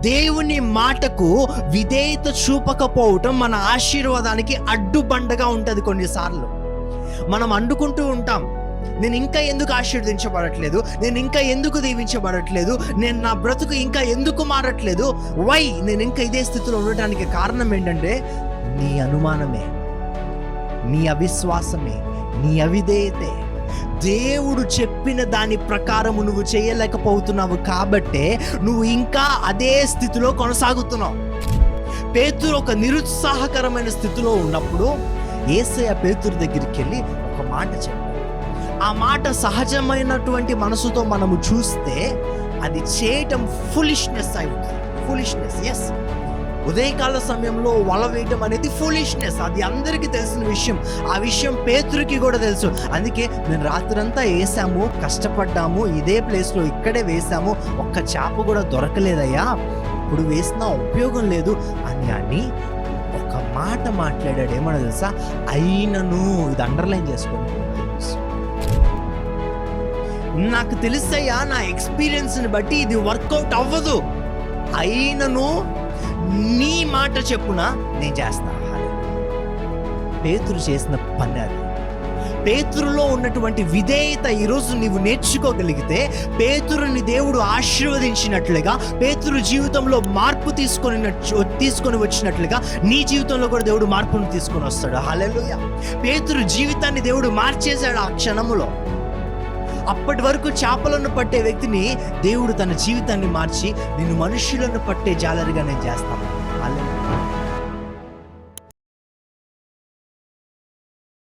దేవుని మాటకు విధేయత చూపకపోవటం మన ఆశీర్వాదానికి అడ్డుబండగా ఉంటుంది. కొన్నిసార్లు మనం అండుకుంటూ ఉంటాం, నేను ఇంకా ఎందుకు ఆశీర్వదించబడట్లేదు, నేను ఇంకా ఎందుకు దీవించబడట్లేదు, నేను నా బ్రతుకు ఇంకా ఎందుకు మారట్లేదు, వై నేను ఇంకా ఇదే స్థితిలో ఉండటానికి కారణం ఏంటంటే నీ అనుమానమే, నీ అవిశ్వాసమే, నీ అవిధేయతే. దేవుడు చెప్పిన దాని ప్రకారము నువ్వు చేయలేకపోతున్నావు కాబట్టే నువ్వు ఇంకా అదే స్థితిలో కొనసాగుతున్నావు. పేతురు ఒక నిరుత్సాహకరమైన స్థితిలో ఉన్నప్పుడు యేసయ్య పేతురు దగ్గరికి వెళ్ళి ఒక మాట చెప్పాడు. ఆ మాట సహజమైనటువంటి మనసుతో మనము చూస్తే అది చేయటం ఫులిష్నెస్ అవుతుంది. ఫులిష్నెస్, ఎస్, ఉదయకాల సమయంలో వల వేయటం అనేది ఫులిష్నెస్, అది అందరికీ తెలిసిన విషయం. ఆ విషయం పేతురుకి కూడా తెలుసు. అందుకే నేను రాత్రంతా వేసాము, కష్టపడ్డాము, ఇదే ప్లేస్లో ఇక్కడే వేసాము, ఒక్క చేప కూడా దొరకలేదయ్యా, ఇప్పుడు వేసినా ఉపయోగం లేదు అని ఒక మాట మాట్లాడాడు. ఏమన్నా తెలుసా? అయినను, ఇది అండర్లైన్ చేసుకోండి, నాకు తెలుసయ్యా, నా ఎక్స్పీరియన్స్ని బట్టి ఇది వర్కౌట్ అవ్వదు, అయినను నీ మాట చెప్పున నేను చేస్తా. పేతురు చేసిన పని అది. పేతురులో ఉన్నటువంటి విధేయత ఈరోజు నీవు నేర్చుకోగలిగితే, దేవుడు ఆశీర్వదించినట్లుగా, పేతురు జీవితంలో మార్పు తీసుకొని వచ్చినట్లుగా నీ జీవితంలో కూడా దేవుడు మార్పును తీసుకొని వస్తాడు. హల్లెలూయా. పేతురు జీవితాన్ని దేవుడు మార్చేశాడు ఆ క్షణములో. అప్పటి వరకు చేపలను పట్టే వ్యక్తిని దేవుడు తన జీవితాన్ని మార్చి నిన్ను మనుషులను పట్టే జాలరిగా నేను చేస్తాను. హల్లెలూయా.